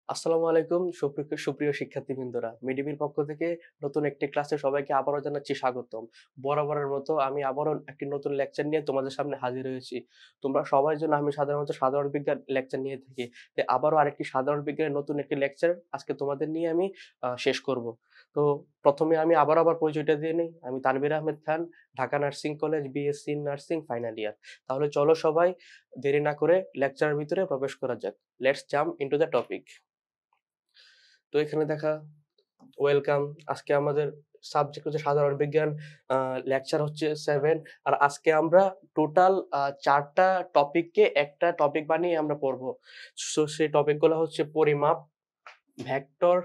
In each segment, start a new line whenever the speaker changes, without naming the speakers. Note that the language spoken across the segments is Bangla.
আসসালামু আলাইকুম সুপ্রিয় শিক্ষার্থীবৃন্দরা, মিডিবির পক্ষ থেকে নতুন একটি ক্লাসে সবাইকে আবারও জানাচ্ছি স্বাগতম। বরাবরের মতো আমি আবারও একটি নতুন লেকচার নিয়ে তোমাদের সামনে হাজির হয়েছি। তোমরা সবাই জানো আমি সাধারণত সাধারণ বিজ্ঞান লেকচার নিয়ে থাকি। তাই আবারও আরেকটি সাধারণ বিজ্ঞানের নতুন একটি লেকচার আজকে তোমাদের নিয়ে আমি শেষ করব। তো প্রথমে আমি আবার পরিচয়টা দিয়ে নিই। আমি Tanvir Ahmed Khan, Dhaka nursing college, BSc nursing final year. তাহলে চলো সবাই দেরি না করে লেকচারের ভিতরে প্রবেশ করা যাক। Let's jump into the topic. তো এখানে দেখা ওয়েলকাম। আজকে আমাদের সাবজেক্ট হচ্ছে সাধারণ বিজ্ঞান, লেকচার হচ্ছে 7। আর আজকে আমরা টোটাল 4টা টপিককে একটা টপিক বানিয়ে আমরা পড়বো। সো সেই টপিকগুলো হচ্ছে পরিমাপ, ভেক্টর,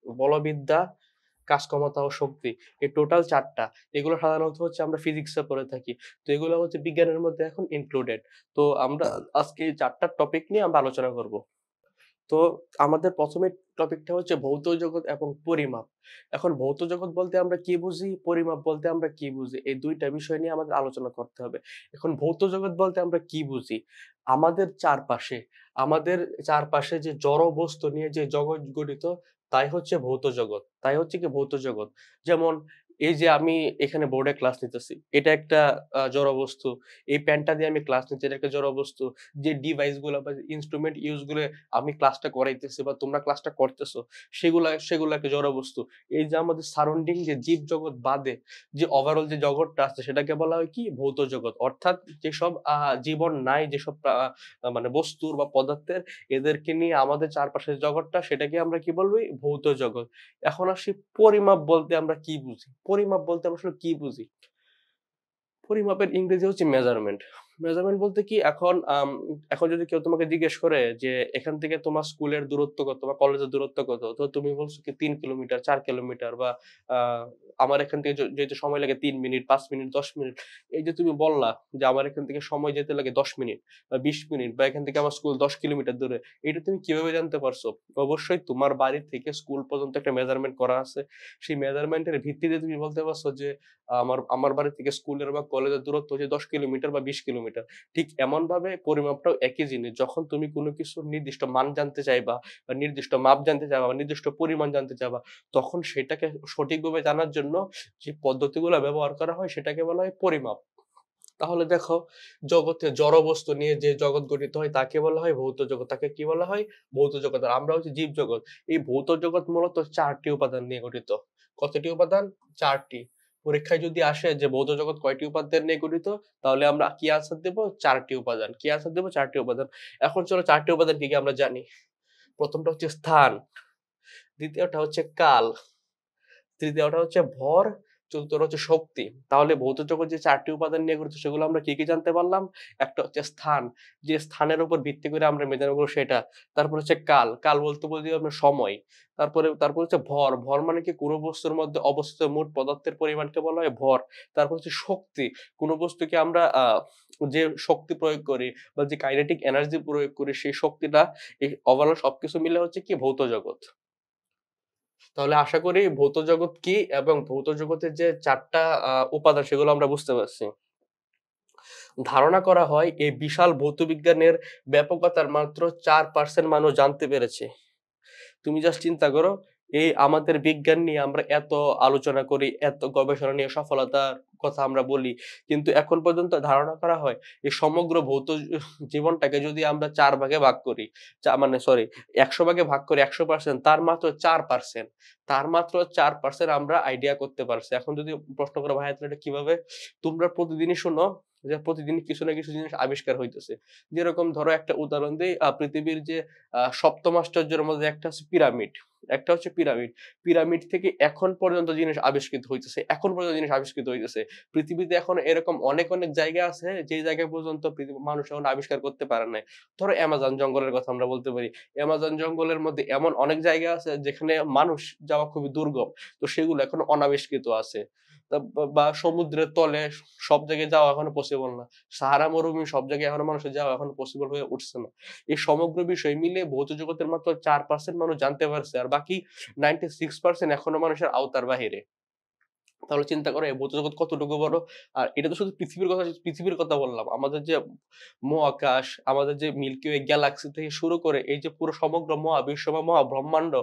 বলবিদ্যা, কাজ ক্ষমতা ও শক্তি। এই টোটাল 4টা। এগুলো সাধারণত হচ্ছে আমরা ফিজিক্সে পড়ে থাকি। তো এগুলো হচ্ছে বিজ্ঞানের মধ্যে এখন ইনক্লুডেড। তো আমরা আজকে এই 4টা টপিক নিয়ে আমরা আলোচনা করব। তো আমাদের প্রথমে টপিকটা হচ্ছে ভৌত জগৎ এবং পরিমাপ। এখন ভৌত জগৎ বলতে আমরা কি বুঝি, পরিমাপ বলতে আমরা কি বুঝি, এই দুইটা বিষয় নিয়ে আমাদের আলোচনা করতে হবে। এখন ভৌত জগৎ বলতে আমরা কি বুঝি? আমাদের চারপাশে আমাদের চারপাশে যে জড় বস্তু নিয়ে যে জগৎ গঠিত, তাই হচ্ছে ভৌত জগৎ। তাই হচ্ছে কি ভৌত জগৎ। যেমন এই যে আমি এখানে বোর্ডে ক্লাস নিতেছি, এটা একটা জড় বস্তু। এই পেনটা দিয়ে আমি ক্লাস নিচ্ছি, এটা একটা জড় বস্তু। যে ডিভাইস গুলো বা ইনস্ট্রুমেন্ট ইউজ গুলো আমি ক্লাসটা করাইতেছি বা তোমরা ক্লাসটা করতেছো, সেগুলা একটা জড় বস্তু। এই যে আমাদের সারাউন্ডিং যে জীব জগৎ বাদে যে ওভারঅল যে জগৎটা আছে, সেটাকে বলা হয় কি ভৌত জগৎ। অর্থাৎ যেসব জীবন নাই, যেসব মানে বস্তুর বা পদার্থের, এদেরকে নিয়ে আমাদের চারপাশের জগৎটা, সেটাকে আমরা কি বলবো, ভৌত জগৎ। এখন আসি পরিমাপ বলতে আমরা কি বুঝি। পরিমাপ বলতে আমরা আসলে কি বুঝি? পরিমাপের ইংরেজি হচ্ছে মেজারমেন্ট। মেজারমেন্ট বলতে কি, এখন যদি কেউ তোমাকে জিজ্ঞেস করে যে এখান থেকে তোমার স্কুলের দূরত্ব কত বা কলেজের দূরত্ব কত, তো তুমি বলছো কি 3 কিলোমিটার, 4 কিলোমিটার, বা আমার এখান থেকে যেতে সময় লাগে 3 মিনিট, 5 মিনিট, 10 মিনিট। এই যে তুমি বললা যে আমার এখান থেকে সময় যেতে লাগে 10 মিনিট বা 20 মিনিট, বা এখান থেকে আমার স্কুল 10 কিলোমিটার দূরে, এটা তুমি কিভাবে জানতে পারছো? অবশ্যই তোমার বাড়ি থেকে স্কুল পর্যন্ত একটা মেজারমেন্ট করা আছে। সেই মেজারমেন্টের ভিত্তিতে তুমি বলতে পারছো যে আমার আমার বাড়ি থেকে স্কুলের বা কলেজের দূরত্ব হচ্ছে 10 কিলোমিটার বা 20 কিলোমিটার। ঠিক এমন ভাবে পরিমাপটাও একই জিনিস। যখন তুমি কোনো কিছুর নির্দিষ্ট মান জানতে চাইবা বা নির্দিষ্ট মাপ জানতে চাইবা বা নির্দিষ্ট পরিমাণ জানতে চাইবা, তখন সেটাকে সঠিকভাবে জানার জন্য যে পদ্ধতিগুলো ব্যবহার করা হয়, সেটাকে বলা হয় পরিমাপ। তাহলে দেখো, জগতে জড় বস্তু নিয়ে যে জগৎ গঠিত হয় তাকে বলা হয় ভৌত জগৎ। তাকে কি বলা হয়? ভৌত জগৎ। আর আমরা হচ্ছে জীব জগৎ। এই ভৌত জগৎ মূলত 4টি উপাদান নিয়ে গঠিত। কতটি উপাদান? 4টি। পরীক্ষায় যদি আসে যে ভৌত জগৎ কয়টি উপাদান নিয়ে গঠিত, তাহলে আমরা কি আনসার দেব? 4টি উপাদান। কি আনসার দেব? 4টি উপাদান। এখন চলো 4টি উপাদান কি কি আমরা জানি। প্রথমটা হচ্ছে স্থান, দ্বিতীয়টা হচ্ছে কাল, তৃতীয়টা হচ্ছে ভর, চতুর্থটা হচ্ছে শক্তি। তাহলে ভৌত জগৎ যে 4টি উপাদান নিয়ে গঠিত, সেগুলো আমরা কি কি জানতে পারলাম? একটা হচ্ছে স্থান, যে স্থানের উপর ভিত্তি করে আমরা মেজার করবো সেটা। তারপর হচ্ছে কাল, কাল বলতে বলতে আমরা সময়। তারপর হচ্ছে ভর, ভর মানে কি কোনো বস্তুর মধ্যে অবস্থিত মোট পদার্থের পরিমাণকে বলা হয় ভর। তারপর হচ্ছে শক্তি, কোনো বস্তুকে আমরা যে শক্তি প্রয়োগ করি বা যে কাইনেটিক এনার্জি প্রয়োগ করি, সেই শক্তিটা, এই ওভারঅল সবকিছু মিলে হচ্ছে কি ভৌত জগৎ। তাহলে আশা করি ভৌত জগৎ কি এবং ভৌত জগতের যে 4টা উপাদান, সেগুলো আমরা বুঝতে পারছি। ধারণা করা হয় এই বিশাল ভৌতবিজ্ঞানের ব্যাপকতার মাত্র 4% মানুষ জানতে পেরেছে। তুমি জাস্ট চিন্তা করো, এই আমাদের বিজ্ঞান নিয়ে আমরা এত আলোচনা করি, এত গবেষণা নিয়ে সফলতার কথা আমরা বলি, কিন্তু এখন পর্যন্ত ধারণা করা হয় এই সমগ্র ভৌত জীবনটাকে যদি আমরা 4 ভাগে ভাগ করি, মানে সরি, 100 ভাগে ভাগ করি, 100%, তার মাত্র 4%, তার মাত্র 4% আমরা আইডিয়া করতে পারছি। এখন যদি প্রশ্ন করো, ভাই এটা কিভাবে? তোমরা প্রতিদিনই শোনো যে প্রতিদিন কিছু না কিছু জিনিস আবিষ্কার হইতেছে। যেরকম ধরো একটা উদাহরণ দিই, পৃথিবীর যে সপ্তম আশ্চর্যের মধ্যে একটা হচ্ছে পিরামিড। একটা হচ্ছে পিরামিড। পিরামিড থেকে এখন পর্যন্ত জিনিস আবিষ্কৃত হইতেছে। এখন পর্যন্ত জিনিস আবিষ্কৃত হইতেছে। পৃথিবীতে এখন এরকম অনেক জায়গা আছে, যে জায়গায় পর্যন্ত মানুষ এখন আবিষ্কার করতে পারে নাই। ধরো অ্যামাজন জঙ্গলের কথা আমরা বলতে পারি। অ্যামাজন জঙ্গলের মধ্যে এমন অনেক জায়গা আছে যেখানে মানুষ যাওয়া খুবই দুর্গম। তো সেগুলো এখনো অনাবিষ্কৃত আছে। বা সমুদ্রের তলে সব জায়গায় যাওয়া এখনো পসিবল না। সাহারা মরুভূমি সব জায়গায় এখনো মানুষের যাওয়া এখনো পসিবল হয়ে উঠছে না। এই সমগ্র বিষয় মিলে ভৌত জগতের মাত্র 4% মানুষ জানতে পারছে, আর বাকি 96% এখনো মানুষের আওতার বাহিরে। তাহলে চিন্তা করো এই ভৌত জগৎ কতটুকু বড়। আর এটা তো শুধু পৃথিবীর কথা বললাম। আমাদের যে মহাকাশ, আমাদের যে মিল্কি ওয়ে গ্যালাক্সি থেকে শুরু করে এই যে পুরো সমগ্র মহাবিশ্ব বা মহাব্রহ্মাণ্ড,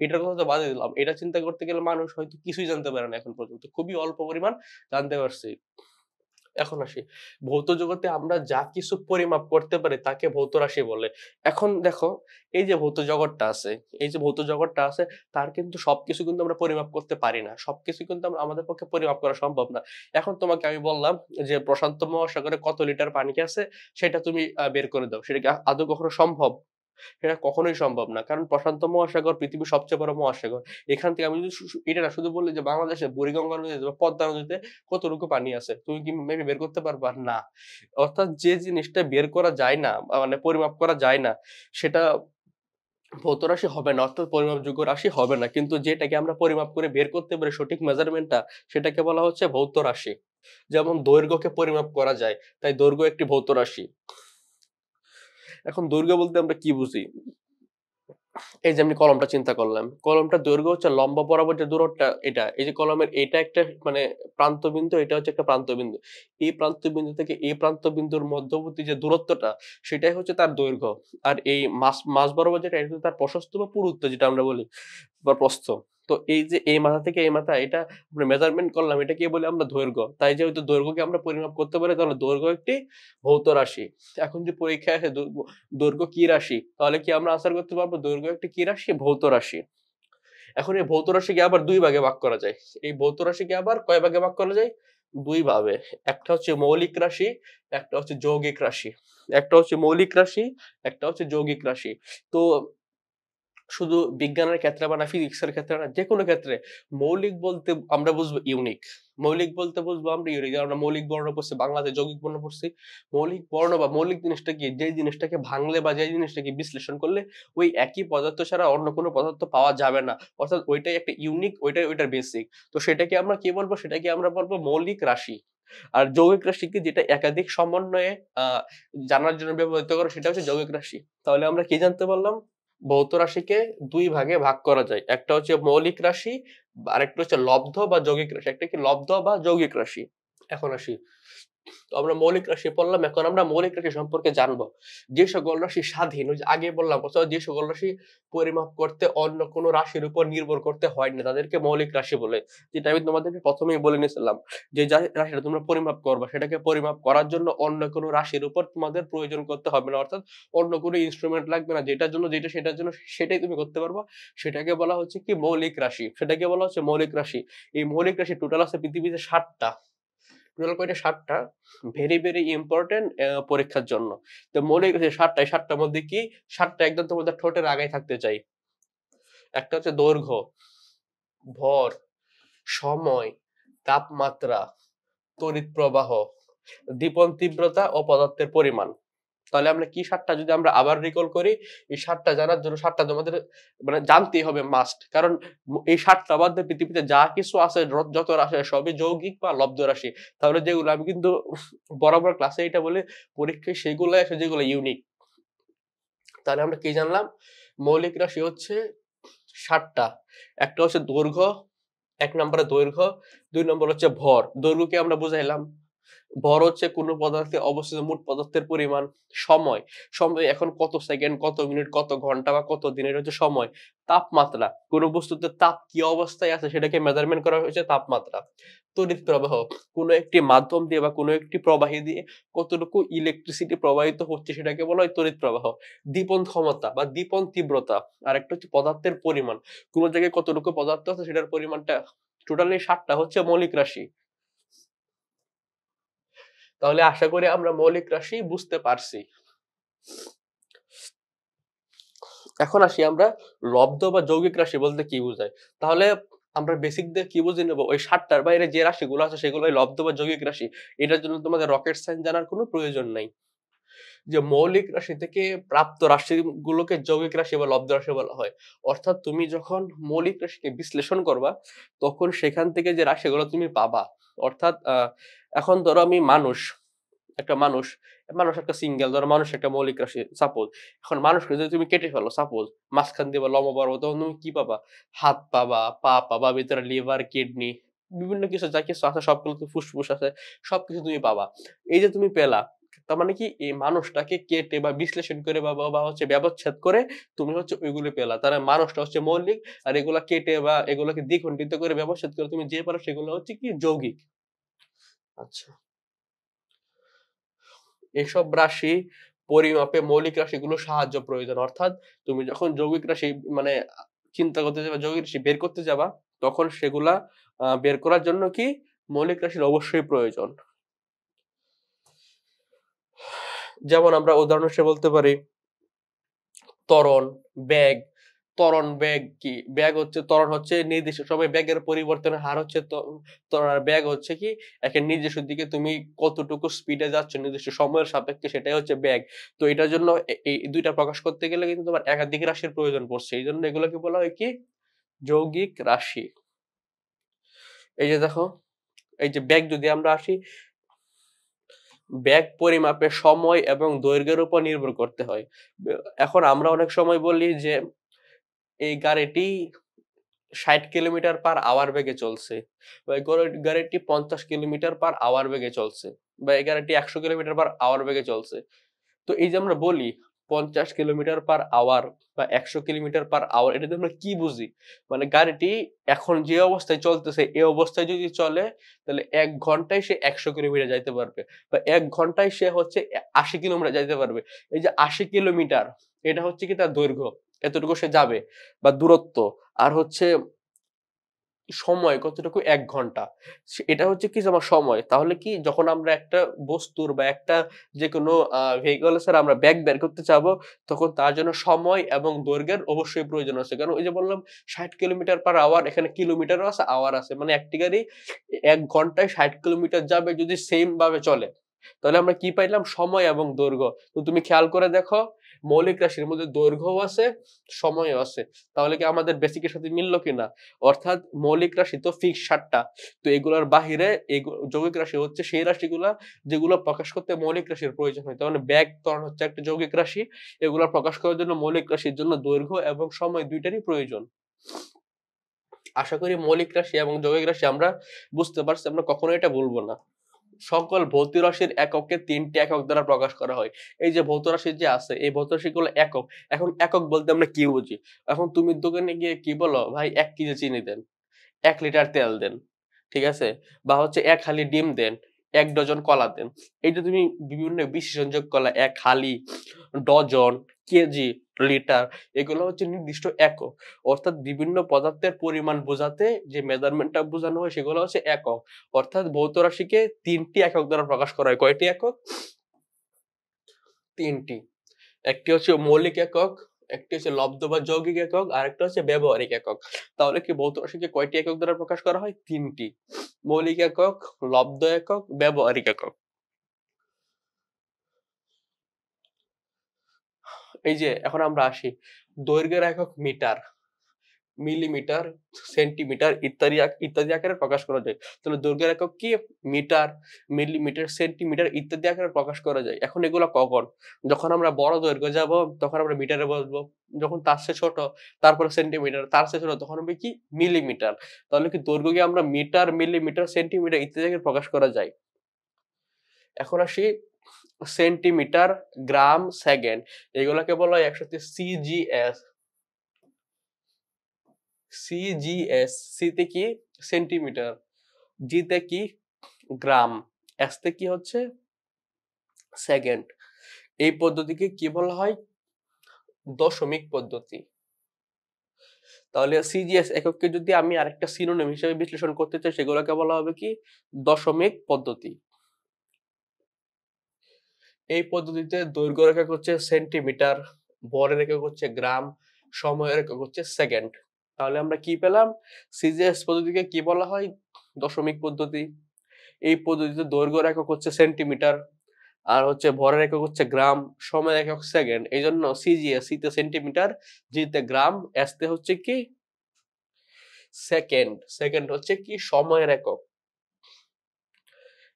এটার কথা তো বাদই দিলাম। এটা চিন্তা করতে গেলে মানুষ হয়তো কিছুই জানতে পারে না এখন পর্যন্ত। খুবই অল্প পরিমাণ জানতে পারছি। এখন আসি, ভৌত জগতে আমরা যা কিছু পরিমাপ করতে পারি তাকে ভৌত রাশি বলে। এখন দেখো, এই যে ভৌত জগৎটা আছে, এই যে ভৌত জগৎটা আছে, তার কিন্তু সবকিছু কিন্তু আমরা পরিমাপ করতে পারি না। সবকিছু কিন্তু আমাদের পক্ষে পরিমাপ করা সম্ভব না। এখন তোমাকে আমি বললাম যে প্রশান্ত মহাসাগরে কত লিটার পানি আছে, সেটা তুমি বের করে দাও। সেটা কি আদৌ কখনো সম্ভব? সেটা কখনোই সম্ভব না। কারণ প্রশান্ত মহাসাগর পৃথিবীর সবচেয়ে বড় মহাসাগর। এখান থেকে আমি যদি এটা না শুধু বললি যে বাংলাদেশে বুড়িগঙ্গা নদীতে বা পদ্মা নদীতে কতটুকু পানি আছে, তুমি কি মেবি বের করতে পারবা? না। অর্থাৎ যে জিনিসটা বের করা যায় না, মানে পরিমাপ করা যায় না, সেটা ভৌত রাশি হবে না, অর্থাৎ পরিমাপযোগ্য রাশি হবে না। কিন্তু যেটাকে আমরা পরিমাপ করে বের করতে পারি সঠিক মেজারমেন্টটা, সেটাকে বলা হচ্ছে ভৌত রাশি। যেমন দৈর্ঘ্যকে পরিমাপ করা যায়, তাই দৈর্ঘ্য একটি ভৌত রাশি। এখন দৈর্ঘ্য বলতে আমরা কি বুঝি? এই যে আমি কলমটা চিন্তা করলাম, কলমটা দৈর্ঘ্য হচ্ছে লম্বা বরাবর যে দূরত্বটা, এটা এই যে কলমের এটা একটা মানে প্রান্ত বিন্দু, এটা হচ্ছে একটা প্রান্ত বিন্দু। এই প্রান্ত বিন্দু থেকে এই প্রান্ত বিন্দুর মধ্যবর্তী যে দূরত্বটা, সেটাই হচ্ছে তার দৈর্ঘ্য। আর এই মাঝ বরাবর যেটা, এটা হচ্ছে তার প্রশস্ত বা পুরুত্ব যেটা আমরা বলি, বা প্রস্থ। তো এই যে এই মাথা থেকে এই মাথা, এটা আমরা মেজারমেন্ট করলাম, এটা কি বলি আমরা দৈর্ঘ্য। তাই যেহেতু দৈর্ঘ্যকে আমরা পরিমাপ করতে পারি, তাহলে দৈর্ঘ্য একটি ভৌত রাশি। এখন যে পরীক্ষায় আসে দৈর্ঘ্য কি রাশি, তাহলে কি আমরা আনসার করতে পারবো দৈর্ঘ্য একটি কি রাশি? ভৌত রাশি। এখন এই ভৌত রাশিকে আবার দুই ভাগে ভাগ করা যায়। এই ভৌত রাশিকে আবার কয় ভাগে ভাগ করা যায়? দুই ভাবে। একটা হচ্ছে মৌলিক রাশি, একটা হচ্ছে যৌগিক রাশি। একটা হচ্ছে মৌলিক রাশি, একটা হচ্ছে যৌগিক রাশি। তো শুধু বিজ্ঞানের ক্ষেত্রে বা না ফিজিক্সের ক্ষেত্রে না, যেকোনো ক্ষেত্রে মৌলিক বলতে আমরা বুঝবো ইউনিক। মৌলিক বলতে বুঝবো আমরা ইউনিক। আমরা মৌলিক বর্ণ পড়ছি, বাংলাতে যৌগিক বর্ণ পড়ছি। মৌলিক বর্ণ বা মৌলিক জিনিসটা কি? যে জিনিসটাকে ভাঙলে বা যে জিনিসটাকে বিশ্লেষণ করলে ওই একই পদার্থ ছাড়া অন্য কোনো পদার্থ পাওয়া যাবে না, অর্থাৎ ওইটাই একটা ইউনিক, ওইটার বেসিক। তো সেটাকে আমরা কি বলবো? সেটাকে আমরা বলবো মৌলিক রাশি। আর যৌগিক রাশি কি? যেটা একাধিক সমন্বয়ে জানার জন্য ব্যবহৃত করে, সেটা হচ্ছে যৌগিক রাশি। তাহলে আমরা কি জানতে পারলাম? ভৌত রাশিকে দুই ভাগে ভাগ করা যায়। একটা হচ্ছে মৌলিক রাশি, আরেকটা হচ্ছে লব্ধ বা যৌগিক রাশি। একটা কি লব্ধ বা যৌগিক রাশি। এখন আসি, তো আমরা মৌলিক রাশি পড়লাম, এখন আমরা মৌলিক রাশি সম্পর্কে জানবো। যে সকল রাশি স্বাধীন, ওই যে আগে বললাম, অথবা যে সকল রাশি পরিমাপ করতে অন্য কোনো রাশির উপর নির্ভর করতে হয় না, তাদেরকে মৌলিক রাশি বলে। যেটা আমি তোমাদেরকে প্রথমেই বলে নিয়েছিলাম, যে রাশিটা তোমরা পরিমাপ করবা, সেটাকে পরিমাপ করার জন্য অন্য কোনো রাশির উপর তোমাদের প্রয়োজন করতে হবে না, অর্থাৎ অন্য কোনো ইনস্ট্রুমেন্ট লাগবে না। যেটার জন্য যেটা, সেটার জন্য সেটাই তুমি করতে পারবা। সেটাকে বলা হচ্ছে কি? মৌলিক রাশি। সেটাকে বলা হচ্ছে মৌলিক রাশি। এই মৌলিক রাশি টোটাল আছে পৃথিবীতে 7টা। টোটাল কয়টা? 7টা। ভেরি ভেরি ইম্পর্টেন্ট পরীক্ষার জন্য। তো মৌলিক রাশি 7টা। এই 7টার মধ্যে কি? 7টা একদম তোমাদের ঠোঁটের আগায় থাকতে চাই। একটা হচ্ছে দৈর্ঘ্য, ভর, সময়, তাপমাত্রা, তড়িৎ প্রবাহ, দীপন তীব্রতা ও পদার্থের পরিমাণ। তাহলে আমরা কি 7টা যদি আমরা আবার রিকল করি, এই 7টা জানার জন্য 7টা তোমাদের মানে জানতেই হবে মাস্ট। কারণ এই 7টা বাদ দিয়ে পৃথিবীতে যা কিছু আছে, যত রাশি সবই যৌগিক বা লব্ধ রাশি। তাহলে যেগুলো আমি কিন্তু বরাবর ক্লাসে এটা বলি, পরীক্ষায় সেগুলো আসে যেগুলো ইউনিক। তাহলে আমরা কি জানলাম? মৌলিক রাশি হচ্ছে 7টা। একটা হচ্ছে দৈর্ঘ্য, 1 নম্বরে দৈর্ঘ্য, 2 নম্বর হচ্ছে ভর। দৈর্ঘ্যকে আমরা বুঝাইলাম। ভর হচ্ছে কোন পদার্থে অবস্থিত মোট পদার্থের পরিমাণ। সময়, সময় এখন কত সেকেন্ড, কত মিনিট, কত ঘন্টা বা কত দিনের হচ্ছে সময়। তাপমাত্রা, কোন বস্তুতে তাপ কি অবস্থায় আছে সেটাকে মেজারমেন্ট করা হয়েছে তাপমাত্রা। তড়িৎ প্রবাহ, কোন একটি মাধ্যম দিয়ে বা কোন একটি প্রবাহী দিয়ে কতটুকু ইলেকট্রিসিটি প্রবাহিত হচ্ছে সেটাকে বলা হয় তড়িৎ প্রবাহ। দীপন ক্ষমতা বা দীপন তীব্রতা, আর একটা হচ্ছে পদার্থের পরিমাণ, কোন জায়গায় কতটুকু পদার্থ আছে সেটার পরিমাণটা। টোটালি 7টা হচ্ছে মৌলিক রাশি। তাহলে আশা করি আমরা মৌলিক রাশি বুঝতে পারছি। এখন আসি আমরা লব্ধ বা যৌগিক রাশি বলতে কি বোঝায়। তাহলে আমরা বেসিক দিয়ে কি বুঝে নেব? ওই 7টার বাইরে যে রাশিগুলো আছে সেগুলোই লব্ধ বা যৌগিক রাশি। এটার জন্য তোমাদের রকেট সায়েন্স জানার কোনো প্রয়োজন নাই। যে মৌলিক রাশি থেকে প্রাপ্ত রাশিগুলোকে যৌগিক রাশি বা লব্ধ রাশি বলা হয়। অর্থাৎ তুমি যখন মৌলিক রাশিকে বিশ্লেষণ করবা, তখন সেখান থেকে যে রাশিগুলো তুমি পাবা, অর্থাৎ এখন ধরো আমি মানুষ, একটা মানুষ, মানুষ একটা সিঙ্গেল, ধরো মানুষ একটা মৌলিক রাশি সাপোজ। এখন মানুষকে যদি তুমি কেটে ফেলো সাপোজ, মাঝখান দিয়ে বা লম্বা বরাবর, তখন তুমি কি পাবা? হাত পাবা, পা পাবা, ভিতরে লিভার, কিডনি, বিভিন্ন কিছু যা কিছু আছে সবগুলো, ফুসফুস আছে, সবকিছু তুমি পাবা। এই যে তুমি পেলা, তার মানে কি এই মানুষটাকে কেটে বা বিশ্লেষণ করে বা হচ্ছে ব্যবচ্ছেদ করে তুমি হচ্ছে ওইগুলো পেলা। তার মানে মানুষটা হচ্ছে মৌলিক, আর এগুলা কেটে বা এগুলোকে দ্বিখণ্ডিত করে ব্যবচ্ছেদ করে তুমি যে পারো সেগুলো হচ্ছে কি যৌগিক। আচ্ছা, এসব রাশি পরিমাপে মৌলিক রাশিগুলো সাহায্য প্রয়োজন। অর্থাৎ তুমি যখন যৌগিক রাশি মানে চিন্তা করতে যাবা, যৌগিক রাশি বের করতে যাবা, তখন সেগুলা বের করার জন্য কি মৌলিক রাশির অবশ্যই প্রয়োজন। যেমন আমরা উদাহরণ হিসেবে বলতে পারি ত্বরণ, বেগ। ত্বরণ, বেগ কি? বেগ হচ্ছে, ত্বরণ হচ্ছে নির্দিষ্ট সময়ে বেগের পরিবর্তনের হার হচ্ছে আর বেগ হচ্ছে কি একটা নির্দিষ্ট দিকে তুমি কতটুকু স্পিডে যাচ্ছ নির্দিষ্ট সময়ের সাপেক্ষে, সেটাই হচ্ছে বেগ। তো এটার জন্য এই দুইটা প্রকাশ করতে গেলে কিন্তু তোমার একাধিক রাশির প্রয়োজন পড়ছে। এই জন্য এগুলোকে বলা হয় কি যৌগিক রাশি। এই যে দেখো, এই যে বেগ যদি আমরা আসি, বেগ পরিমাপে সময় এবং দৈর্ঘ্যের উপর নির্ভর করতে হয়। এখন আমরা অনেক সময় বলি যে এই গাড়িটি ৬০ কিলোমিটার পার আওয়ার বেগে চলছে, বা এই গাড়িটি ৫০ কিলোমিটার পার আওয়ার বেগে চলছে, বা এই গাড়িটি ১০০ কিলোমিটার পার আওয়ার বেগে চলছে। তো এই যে আমরা বলি ৫০ কিলোমিটার পার আওয়ার বা ১০০ কিলোমিটার পার আওয়ার, এটাতে আমরা কি বুঝি? মানে গাড়িটি এখন যে অবস্থায় চলতেছে এই অবস্থায় যদি চলে তাহলে ১ ঘন্টায় সে ১০০ কিলোমিটার যাইতে পারবে, বা ১ ঘন্টায় সে হচ্ছে ৮০ কিলোমিটার যাইতে পারবে। এই যে ৮০ কিলোমিটার, এটা হচ্ছে কি তার দৈর্ঘ্য, এতটুকু সে যাবে বা দূরত্ব। আর হচ্ছে সময় কতটুকু, ১ ঘন্টা। এটা হচ্ছে কি আমার সময়। তাহলে কি যখন আমরা একটা বস্তুর বা একটা যেকোনো ভেহিকলস এর আমরা বেগ বের করতে চাবো, তখন তার জন্য সময় এবং দৈর্ঘ্যের অবশ্যই প্রয়োজন আছে। কারণ ওই যে বললাম ৬০ কিলোমিটার পার আওয়ার, এখানে কিলোমিটারও আছে, আওয়ার আছে। মানে একটি গাড়ি ১ ঘন্টায় ৬০ কিলোমিটার যাবে যদি সেম ভাবে চলে। তাহলে আমরা কি পাইলাম? সময় এবং দৈর্ঘ্য। তো তুমি খেয়াল করে দেখো, মৌলিক রাশির মধ্যে দৈর্ঘ্যও আছে, সময়ও আছে। তাহলে কি আমাদের বেসিকের সাথে মিললো কিনা? অর্থাৎ মৌলিক রাশি তো ফিক্স ৭টা। তো এগুলোর বাহিরে যৌগিক রাশি হচ্ছে সেই রাশিগুলা যেগুলো প্রকাশ করতে মৌলিক রাশির প্রয়োজন হয়। তার মানে বেগ, ত্বরণ হচ্ছে একটা যৌগিক রাশি। এগুলা প্রকাশ করার জন্য মৌলিক রাশির জন্য দৈর্ঘ্য এবং সময় ২ টারই প্রয়োজন। আশা করি মৌলিক রাশি এবং যৌগিক রাশি আমরা বুঝতে পারছি। আমরা কখনোই এটা ভুলবো না। সকল ভৌত রাশির একককে ৩টি একক দ্বারা প্রকাশ করা হয়। এই যে ভৌত রাশি যে আছে, এই ভৌত রাশিগুলো একক। এখন একক বলতে আমরা কি বুঝি? এখন তুমি দোকানে গিয়ে কি বলো? ভাই ১ কেজি চিনি দেন, ১ লিটার তেল দেন। ঠিক আছে? বা হচ্ছে ১ হালি ডিম দেন, ১ ডজন কলা দেন। এই যে তুমি বিভিন্ন বিশেষণযোগ করলা, ১ হালি, ডজন, কেজি, লিটার, এগুলো হচ্ছে নির্দিষ্ট একক। অর্থাৎ বিভিন্ন পদার্থের পরিমাণ বোঝাতে যে মেজারমেন্টটা বোঝানো হয় সেগুলো হচ্ছে একক। অর্থাৎ ভৌত রাশিকে ৩টি একক দ্বারা প্রকাশ করা হয়। কয়টি একক? ৩টি। একটি হচ্ছে মৌলিক একক, একটি হচ্ছে লব্ধ বা যৌগিক একক, আরেকটা হচ্ছে ব্যবহারিক একক। তাহলে কি ভৌত রাশিকে কয়টি একক দ্বারা প্রকাশ করা হয়? ৩টি। মৌলিক একক, লব্ধ একক, ব্যবহারিক একক। এই যে এখন আমরা আসি, দৈর্ঘ্যের একক মিটার, মিলিমিটার, সেন্টিমিটার ইত্যাদি ইত্যাদি আকারে প্রকাশ করা যায়। তাহলে দৈর্ঘ্যের একক কি? মিটার, মিলিমিটার, সেন্টিমিটার ইত্যাদি আকারে প্রকাশ করা যায়। এখন এগুলা কখন? যখন আমরা বড় দৈর্ঘ্য যাবো তখন আমরা মিটারে বসবো। যখন তার চেয়ে ছোট, তারপরে সেন্টিমিটার, তার চেয়ে ছোট তখন হবে কি? মিলিমিটার। তাহলে কি দৈর্ঘ্যকে আমরা মিটার, মিলিমিটার, সেন্টিমিটার ইত্যাদি আকারে প্রকাশ করা যায়। এখন আসি সেন্টিমিটার, গ্রাম, সেকেন্ড। এগুলাকে বলা হয় একসাথে সিজিএস। সিজিএস, সি তে কি? সেন্টিমিটার, জি তে কি? গ্রাম, এস তে কি হচ্ছে? সেকেন্ড। এই পদ্ধতিকে কি বলা হয়? দশমিক পদ্ধতি। তাহলে সিজিএস একককে যদি আমি আরেকটা সিনোনিম হিসেবে বিশ্লেষণ করতে চাই, সেগুলোকে বলা হবে কি? দশমিক পদ্ধতি। এই পদ্ধতিতে দৈর্ঘ্যের একক হচ্ছে সেন্টিমিটার, ভরের একক হচ্ছে গ্রাম, সময়ের একক হচ্ছে সেকেন্ড। তাহলে আমরা কি পেলাম? সিজিএস পদ্ধতিকে কি বলা হয়? দশমিক পদ্ধতি। এই পদ্ধতিতে দৈর্ঘ্যের একক হচ্ছে সেন্টিমিটার, আর হচ্ছে ভরের একক হচ্ছে গ্রাম, সময়ের একক সেকেন্ড। এই জন্য সিজিএস, সি তে সেন্টিমিটার, জি তে গ্রাম, এস তে হচ্ছে কি? সেকেন্ড। সেকেন্ড হচ্ছে কি? সময়ের একক।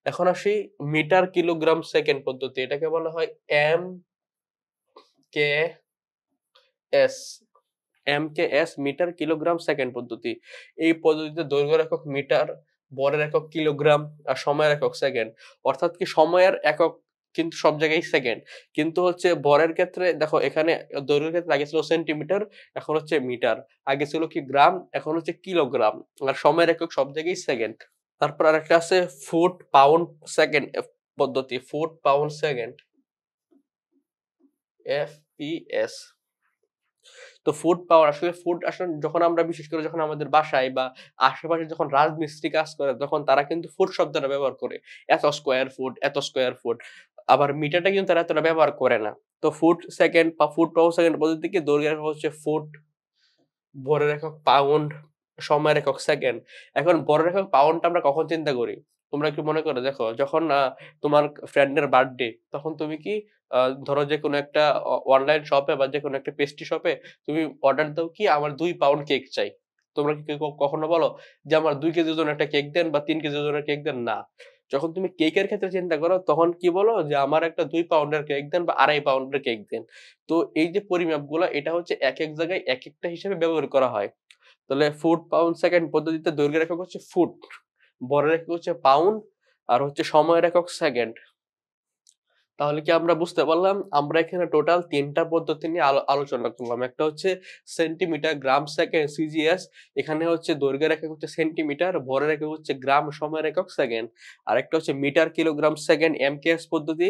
এখন আসি মিটার, কিলোগ্রাম, সেকেন্ড পদ্ধতি। এটাকে বলা হয় M K S. M K S, metre, kilogram, second পদ্ধতি। এই পদ্ধতিতে দৈর্ঘ্যের একক মিটার, ভরের একক কিলোগ্রাম, আর সময়ের একক সেকেন্ড। অর্থাৎ কি সময়ের একক কিন্তু সব জায়গায় সেকেন্ড, কিন্তু হচ্ছে ভরের ক্ষেত্রে দেখো এখানে দৈর্ঘ্যের ক্ষেত্রে আগে ছিল সেন্টিমিটার, এখন হচ্ছে মিটার। আগে ছিল কি গ্রাম, এখন হচ্ছে কিলোগ্রাম। আর সময়ের একক সব জায়গায় সেকেন্ড। তারপর আরেকটা আছে ফুট পাউন্ড সেকেন্ড পদ্ধতি, ফুট পাউন্ড সেকেন্ড, FPS। তো ফুড পাওয়ার আসলে ফুড আসলে যখন আমরা বিশেষ করে যখন আমাদের বাসায় বা আশেপাশে যখন রাজমিস্ত্রি কাজ করে তখন তারা কিন্তু ফুট শব্দটা ব্যবহার করে, এত স্কোয়ার ফুট, এত স্কোয়ার ফুট। আবার মিটারটা কিন্তু তারা এতটা ব্যবহার করে না। তো ফুট সেকেন্ড বা ফুট পাউন্ড সেকেন্ড পদ্ধতি কি দৈর্ঘ্যের একক হচ্ছে ফুট, ভরের একক পাউন্ড, সময়ের একক সেকেন্ড। এখন ভরের একক পাউন্ডটা আমরা কখন চিন্তা করি? তোমরা একটু মনে করে দেখো, যখন তোমার ফ্রেন্ডের বার্থডে, তখন তুমি কি ধরো যে কোনো একটা অনলাইন শপে বা যে কোনো একটা পেস্ট্রি শপে তুমি অর্ডার দাও কি আমার 2 পাউন্ড কেক চাই। তোমরা কি কখনো বলো যে আমার 2 কেজি ওজনের একটা কেক দেন বা 3 কেজি ওজনের কেক দেন? না। যখন তুমি কেকের ক্ষেত্রে চিন্তা করো তখন কি বলো যে আমার একটা 2 পাউন্ডের কেক দেন বা 2.5 পাউন্ডের কেক দেন। তো এই যে পরিমাপগুলো এটা হচ্ছে একেক জায়গায় একেকটা হিসেবে ব্যবহার করা হয়। তাহলে ফুট পাউন্ড সেকেন্ড পদ্ধতিতে দৈর্ঘ্যের একক হচ্ছে ফুট, ভরের একক হচ্ছে পাউন্ড, আর হচ্ছে সময়ের একক সেকেন্ড। তাহলে কি আমরা বুঝতে পারলাম আমরা এখানে টোটাল 3টা পদ্ধতি নিয়ে আলোচনা করলাম। একটা হচ্ছে সেন্টিমিটার, গ্রাম, সেকেন্ড, সিজিএস। এখানে হচ্ছে দৈর্ঘ্যের একক হচ্ছে সেন্টিমিটার, ভরের একক হচ্ছে গ্রাম, সময়ের একক সেকেন্ড। আরেকটা হচ্ছে মিটার, কিলোগ্রাম, সেকেন্ড, এমকেএস পদ্ধতি।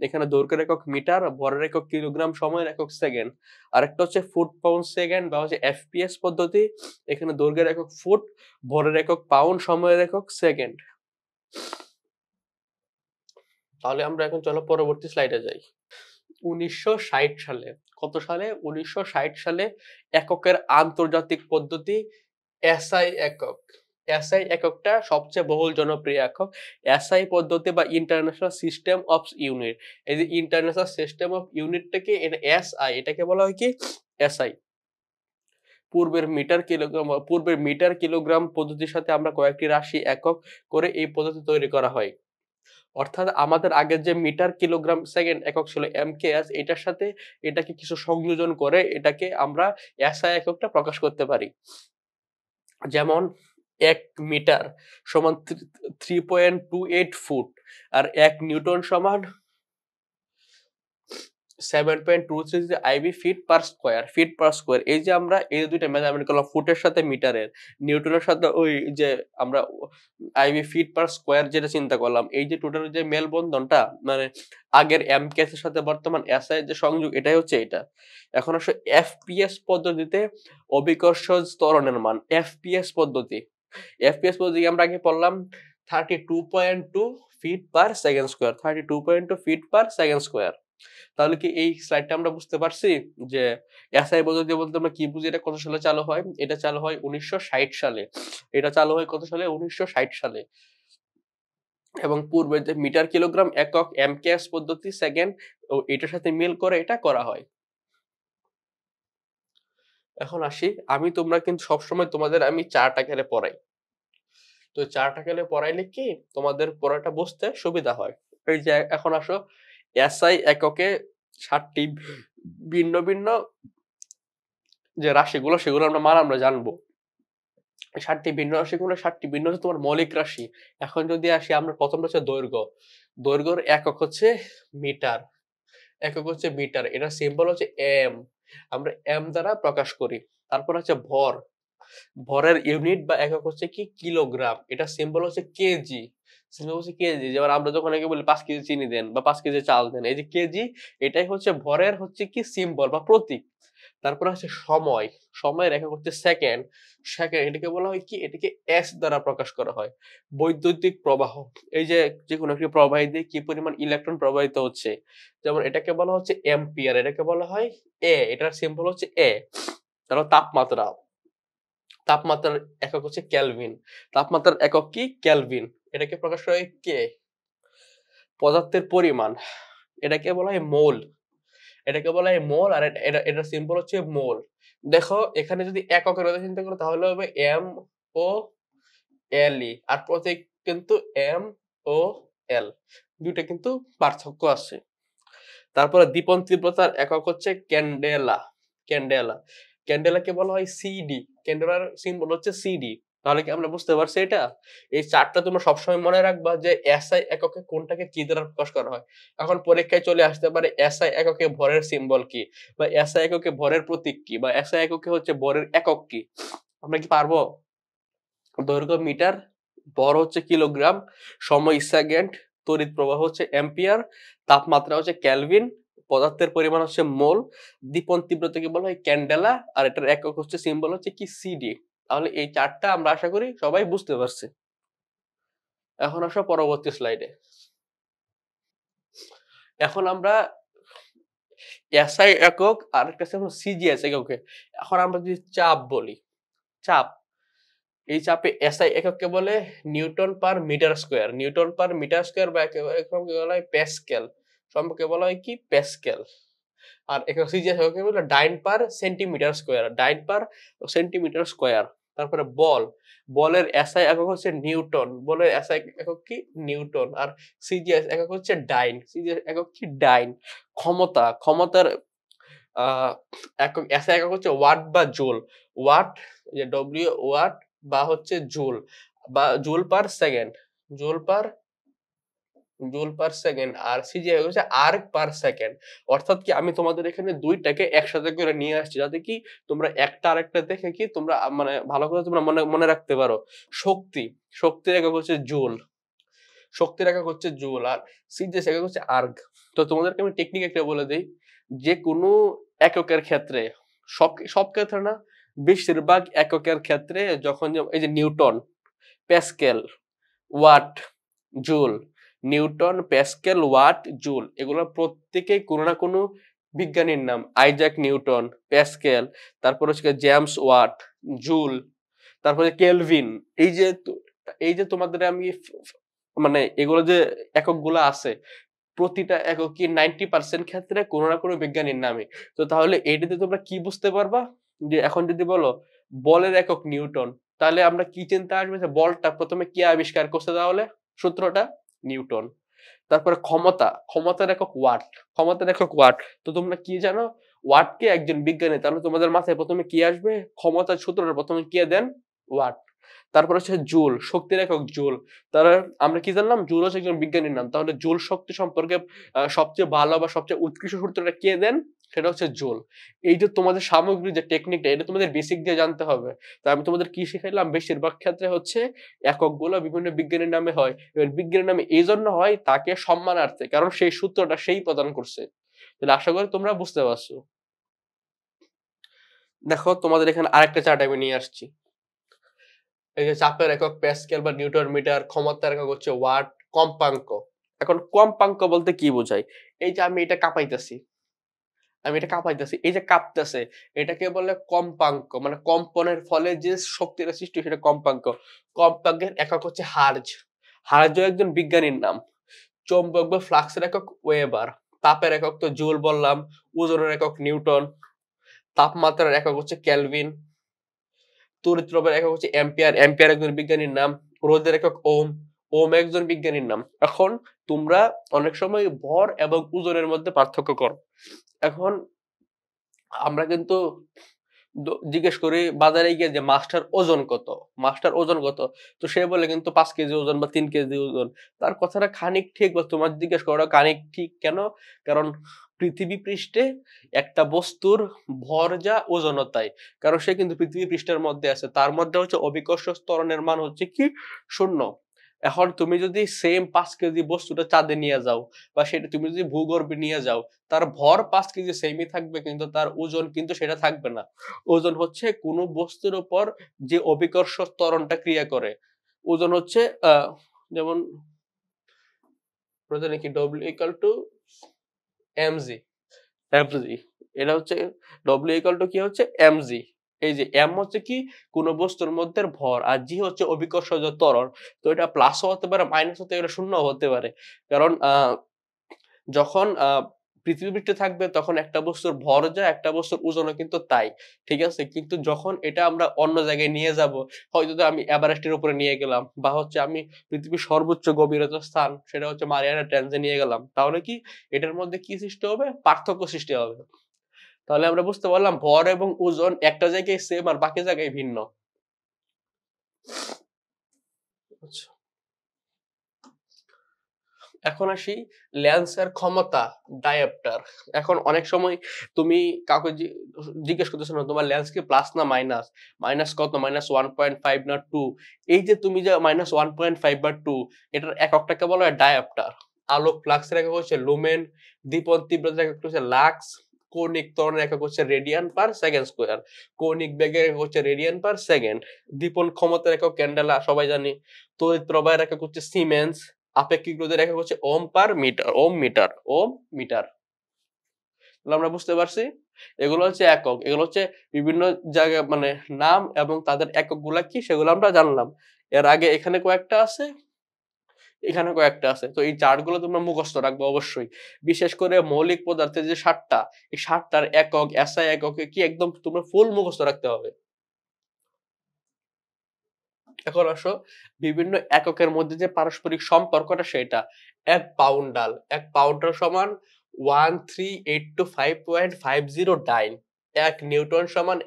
এখানে দৈর্ঘ্যের একক মিটার, ভরের একক কিলোগ্রাম, সময়ের একক সেকেন্ড। আরেকটা হচ্ছে ফুট পাউন্ড সেকেন্ড বা হচ্ছে এফপিএস পদ্ধতি। এখানে দৈর্ঘ্যের একক ফুট, ভরের একক পাউন্ড, সময়ের একক সেকেন্ড। তাহলে আমরা এখন চলো পরবর্তী স্লাইডে যাই। 1960 সালে, কত সালে? 1960 সালে এককের আন্তর্জাতিক পদ্ধতি এসআই একক। এসআই এককটা সবচেয়ে বহুল জনপ্রিয় একক। এসআই পদ্ধতি বা ইন্টারন্যাশনাল সিস্টেম অফ ইউনিট। এই যে ইন্টারন্যাশনাল সিস্টেম অফ ইউনিটটাকে এসআই, এটাকে বলা হয় কি এসআই। পূর্বের মিটার কিলোগ্রাম পদ্ধতির সাথে আমরা কয়েকটি রাশি একক করে এই পদ্ধতি তৈরি করা হয়। অর্থাৎ আমাদের আগের যে মিটার, কিলোগ্রাম, সেকেন্ড একক ছিল এমকেএস, এটার সাথে এটাকে কিছু সংযোজন করে এটাকে আমরা এসআই এককটা প্রকাশ করতে পারি। যেমন 1 মিটার সমান 3.28 ফুট, আর 1 নিউটন সমান 7.23 আইবি ফিট পার স্কোয়ার। এই যে আমরা এই দুইটা মেজারমেন্ট করলাম, ফুটের সাথে মিটারের, নিউটনের সাথে ওই যে আমরা আইবি ফিট পার স্কোয়ার যেটা চিন্তা করলাম, এই যে টোটাল যে মেলবন্ধনটা মানে আগের এমকেএস এর সাথে বর্তমান এসআই এর যে সংযোগ, এটাই হচ্ছে এটা। এখন আসলে এফপিএস পদ্ধতিতে অভিকর্ষজ ত্বরণের মান, এফপিএস পদ্ধতি আমরা আগে পড়লাম 32.2 feet per second square, 32.2 feet per second square. তাহলে কি এই স্লাইডটা আমরা বুঝতে পারছি যে এসআই পদ্ধতি বলতে আমরা কি বুঝি? এটা কত সালে চালু হয়? এটা চালু হয় 1960 সালে। এটা চালু হয় কত সালে? 1960 সালে। এবং পূর্বে যে মিটার, কিলোগ্রাম একক এমকেএস পদ্ধতি সেকেন্ড, ও এটার সাথে মিল করে এটা করা হয়। এখন আসি, তোমরা কিন্তু সবসময় তোমাদের আমি চার্ট আকারে পড়াই। তো চার্ট আকারে পড়াইলে কি তোমাদের পড়াটা বুঝতে সুবিধা হয়। এই যে এখন আসো, এসআই এককে 7টি ভিন্ন ভিন্ন যে রাশিগুলো সেগুলো আমরা জানবো। 7টি ভিন্ন রাশিগুলো 7টি ভিন্ন হচ্ছে তোমার মৌলিক রাশি। এখন যদি আসি আমরা, প্রথমটা হচ্ছে দৈর্ঘ্য। দৈর্ঘ্যের একক হচ্ছে মিটার, এটার সিম্বল হচ্ছে এম, আমরা এম দ্বারা প্রকাশ করি। তারপর হচ্ছে ভর, ভরের ইউনিট বা একক হচ্ছে কি কিলোগ্রাম, এটা সিম্বল হচ্ছে কেজি, যেমন আমরা যখন একে বলি 5 কেজি চিনি দেন বা 5 কেজি চাল দেন, এই যে কেজি, এটাই হচ্ছে ভরের হচ্ছে কি সিম্বল বা প্রতীক। তারপর হচ্ছে সময়, সময়ের একক হচ্ছে সেকেন্ড, এটাকে বলা হয় কি, এটাকে এস দ্বারা প্রকাশ করা হয়। বৈদ্যুতিক প্রবাহ, এই যে যে কোনো একটি প্রবাহী দিয়ে কি পরিমাণ ইলেকট্রন প্রবাহিত হচ্ছে, যেমন এটাকে বলা হচ্ছে এম্পিয়ার, এটাকে বলা হয় এ, এটার সিম্বল হচ্ছে এ। তারপর তাপমাত্রা, তাপমাত্রার একক হচ্ছে কেলভিন, তাপমাত্রার একক কি কেলভিন, এটাকে প্রকাশ করা হয় কে। পদার্থের পরিমাণ, এটাকে বলা হয় মোল, আর এটার সিম্বল হচ্ছে মোল। দেখো এখানে যদি এককের কথা চিন্তা করো তাহলে হবে এম ও এল ই, আর প্রতীক কিন্তু এম ও এল, দুইটা কিন্তু পার্থক্য আছে। তারপরে দীপন তীব্রতার একক হচ্ছে ক্যান্ডেলা, ক্যান্ডেলাকে বলা হয় সিডি, ক্যান্ডেলার সিম্বল হচ্ছে সিডি। তাহলে কি আমরা বুঝতে পারছি এটা? এই চার্টটা তোমরা সবসময় মনে রাখবা যে এসআই এককে কোনটাকে কি দ্বারা প্রকাশ করা হয়। এখন পরীক্ষায় চলে আসতে পারে এসআই এককে ভরের সিম্বল কি, বা এসআই এককে ভরের প্রতীক কি, বা এসআই এককে হচ্ছে ভরের একক কি। আমরা কি পারবো? দৈর্ঘ্য মিটার, ভর হচ্ছে কিলোগ্রাম, সময় সেকেন্ড, তড়িৎ প্রবাহ হচ্ছে অ্যাম্পিয়ার, তাপমাত্রা হচ্ছে কেলভিন, পদার্থের পরিমাণ হচ্ছে মোল, দীপন তীব্রতাকে বলা হয় ক্যান্ডেলা, আর এটার একক হচ্ছে সিম্বল হচ্ছে কি সিডি। তাহলে এই চারটা আমরা আশা করি সবাই বুঝতে পারছি। এখন আসো পরবর্তী স্লাইডে। এখন আমরা এসআই একক আর একটা সিজিএস এককে। এখন আমরা যদি চাপ বলি, চাপ, এই চাপে এসআই এককে বলে newton per metre square. Newton per metre square বা এককে বলা হয় প্যাসকেল, সম্পর্কে বলা হয় কি প্যাসকেল। আর একক সিজিএস এককে বলে ডাইন পার সেন্টিমিটার স্কয়ার, ডাইন পার সেন্টিমিটার স্কয়ার। তারপরে বল, বলের এসআই একক হচ্ছে নিউটন, বলের এসআই একক কি নিউটন। আর সিজিএস একক হচ্ছে ডাইন, সিজিএস একক কি ডাইন। ক্ষমতা, ক্ষমতার একক এসআই একক হচ্ছে ওয়াট বা জুল। ওয়াট, যে ডব্লিউ ওয়াট, বা হচ্ছে জুল, বা joule per second, joule per joule per second. আর সিজিআই হচ্ছে আর্ক পার সেকেন্ড। অর্থাৎ কি আমি তোমাদের এখানে দুইটাকে একসাথে করে নিয়ে আসছি যাতে কি তোমরা একটা আরেকটা দেখে কি তোমরা মানে ভালো করে তোমরা মনে মনে রাখতে পারো। শক্তি, শক্তির একক হচ্ছে জুল, শক্তির একক হচ্ছে জুল। আর সিজিএস একক হচ্ছে আর্ক। তো তোমাদেরকে আমি টেকনিক একটা বলে দিই, যে কোনো এককের ক্ষেত্রে, সব সব ক্ষেত্রে না, বেশিরভাগ এককের ক্ষেত্রে যখন এই যে newton, pascal, watt, joule, newton, pascal, watt, joule, এগুলো প্রত্যেকেই কোনো না কোনো বিজ্ঞানীর নাম। আইজাক নিউটন, প্যাসকেল, তারপর হচ্ছে জেমস ওয়াট, জুল, তারপরে কেলভিন। এই যে তোমাদের আমি মানে এগুলো যে এককগুলো আছে, প্রতিটা এককই 90% ক্ষেত্রে কোনো না কোনো বিজ্ঞানীর নামে। তো তাহলে এইটাতে তোমরা কি বুঝতে পারবা, যে এখন যদি বলো বলের একক নিউটন, তাহলে আমরা কি চিন্তা আসবে যে বলটা প্রথমে কে আবিষ্কার করছে, তাহলে সূত্রটা নিউটন। তারপরে ক্ষমতা, ক্ষমতার একক ওয়াট, ক্ষমতার একক ওয়াট। তো তোমরা কি জানো ওয়াটকে একজন বিজ্ঞানী, তাহলে তোমাদের মাথায় প্রথমে কি আসবে, ক্ষমতার সূত্রটা প্রথমে কে দেন, ওয়াট। তারপর হচ্ছে জুল, শক্তির একক জুল। তাহলে আমরা কি জানলাম, জুল হচ্ছে একজন বিজ্ঞানীর নাম। তাহলে জুল শক্তি সম্পর্কে সবচেয়ে ভালো বা সবচেয়ে উৎকৃষ্ট সূত্রটা কে দেন, সেটা হচ্ছে জুল। এই যে তোমাদের সামগ্রিক যে টেকনিকটা, এটা তোমাদের বেসিক দিয়ে জানতে হবে। তো আমি তোমাদের কি শিখাইলাম, বেশিরভাগ ক্ষেত্রে হচ্ছে এককগুলো বিভিন্ন বিজ্ঞানীর নামে হয়। এবার বিজ্ঞানীর নামে এই জন্য হয় তাকে সম্মানার্থে, কারণ সেই সূত্রটা সেই প্রদান করছে। তাহলে আশা করি তোমরা বুঝতে পারছো। দেখো তোমাদের এখানে আরেকটা চার্ট আমি নিয়ে আসছি। এই যে চাপের একক প্যাসকেল বা নিউটন মিটার, ক্ষমতার একক হচ্ছে ওয়াট, কম্পাঙ্ক। এখন কম্পাঙ্ক বলতে কি বোঝায়, এই যে আমি এটা কাঁপাইতেছি, আমি এটা কাঁপাইতেছি, এই যে কাঁপতেছে, এটাকে বলে কম্পাঙ্ক। মানে কম্পনের ফলে যে শক্তির সৃষ্টি সেটা কম্পাঙ্ক। কম্পাঙ্কের একক হচ্ছে হার্জ, হার্জ একজন বিজ্ঞানীর নাম। চৌম্বক বা ফ্লাক্সের একক ওয়েবার, তাপের একক তো জুল বললাম, ওজনের একক নিউটন, তাপমাত্রার একক হচ্ছে কেলভিন, তড়িৎ প্রবাহের একক হচ্ছে অ্যাম্পিয়ার, অ্যাম্পিয়ার একজন বিজ্ঞানীর নাম, রোধের একক ওম, ওম একজন বিজ্ঞানীর নাম। এখন তোমরা অনেক সময় ভর এবং ওজনের মধ্যে পার্থক্য করো। এখন আমরা কিন্তু জিজ্ঞেস করি বাজারে গিয়ে যে মাছটার ওজন কত, মাছটার ওজন কত, তো সে বলে কিন্তু 5 কেজি ওজন বা 3 কেজি ওজন। তার কথাটা খানিক ঠিক, বা তোমার জিজ্ঞেস করা খানিক ঠিক কেন, কারণ পৃথিবী পৃষ্ঠে একটা বস্তুর ভর যা ওজনও তাই, কারণ সে কিন্তু পৃথিবী পৃষ্ঠের মধ্যে আছে, তার মধ্যে হচ্ছে অভিকর্ষ ত্বরণের মান হচ্ছে কি 0। এখন তুমি যদি সেম 5 কেজি বস্তুটা চাঁদে নিয়ে যাও, বা সেটা তুমি যদি ভূগর্ভে নিয়ে যাও, তার ভর 5 কেজি সেমই থাকবে, কিন্তু তার ওজন কিন্তু সেটা থাকবে না। ওজন হচ্ছে কোন বস্তুর উপর যে অভিকর্ষ ত্বরণটা ক্রিয়া করে, ওজন হচ্ছে যেমন প্রয়োজনে কি W equal to MG, MG, এটা হচ্ছে ডব্লিউ ইকুয়াল টু কি হচ্ছে এমজি। এই যে এম হচ্ছে কি কোন বস্তুর মধ্যে ভর, আর জি হচ্ছে অভিকর্ষজ ত্বরণ। তো এটা প্লাসও হতে পারে, মাইনাস হতে পারে, শূন্য হতে পারে। কারণ যখন পৃথিবী পৃষ্ঠে থাকবে তখন একটা বস্তুর ভর যা, একটা বস্তুর ওজনও কিন্তু তাই, ঠিক আছে। কিন্তু যখন এটা আমরা অন্য জায়গায় নিয়ে যাব, হয়তো আমি এভারেস্টের উপরে নিয়ে গেলাম, বা হচ্ছে আমি পৃথিবীর সর্বোচ্চ গভীরতার স্থান সেটা হচ্ছে মারিয়ানা ট্রেঞ্চে নিয়ে গেলাম, তাহলে কি এটার মধ্যে কি সৃষ্টি হবে, পার্থক্য সৃষ্টি হবে। তাহলে আমরা বুঝতে পারলাম ভর এবং ওজন একটা জায়গায় সেম আর বাকি জায়গায় ভিন্ন। আচ্ছা, এখন আসি লেন্সের ক্ষমতা, ডায়োপ্টার। এখন অনেক সময় তুমি কাউকে জিজ্ঞেস করতেছো না তোমার লেন্স কি প্লাস না মাইনাস, মাইনাস কত, মাইনাস 1.5 না 2। এই যে তুমি যে মাইনাস 1.5 বা 2, এটার এককটাকে বলা হয় ডায়োপ্টার। আলোক ফ্লাক্সের একক হচ্ছে লুমেন, দীপন তীব্রতার একক হচ্ছে লাক্স, কৌণিক ত্বরণের একক হচ্ছে রেডিয়ান পার সেকেন্ড স্কোয়ার, কৌণিক বেগের একক হচ্ছে রেডিয়ান পার সেকেন্ড, দীপন ক্ষমতার একক ক্যান্ডেলা সবাই জানি, তড়িৎ প্রবাহের একক হচ্ছে সিমেন্স, আপেক্ষিক রোধের একক হচ্ছে ওম পার মিটার, ওম মিটার। তাহলে আমরা বুঝতে পারছি এগুলো হচ্ছে একক, এগুলো হচ্ছে বিভিন্ন জায়গায় মানে নাম এবং তাদের একক গুলা কি সেগুলো আমরা জানলাম। এর আগে এখানে কয়েকটা আছে, এখানে কয়েকটা আছে, তো এই চার্ট গুলো তোমরা মুখস্থ রাখবে অবশ্যই। বিশেষ করে মৌলিক পদার্থের যে 7টা, এই 7টার একক, এসআই একক কি একদম তোমরা ফুল মুখস্থ রাখতে হবে। এখন আসো বিভিন্ন এককের মধ্যে যে পারস্পরিক সম্পর্কটা সেটা। এক পাউন্ডাল সমান 1382.550 ডাইন, 1 নিউটন সমান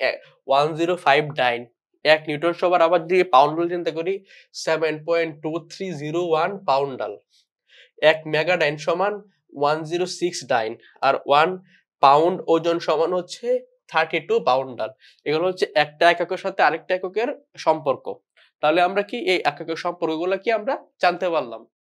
105 ডাইন, 1 নিউটন সমান আবার যদি পাউন্ডাল চিন্তা করি 7.2301 পাউন্ডাল, 1 মেগাডাইন সমান 106 ডাইন, আর 1 পাউন্ড ওজন সমান হচ্ছে 32 পাউন্ডাল। এগুলো হচ্ছে একটা এককের সাথে আরেকটা এককের সম্পর্ক। তাহলে আমরা কি এই এককের সম্পর্কগুলো কি আমরা জানতে পারলাম।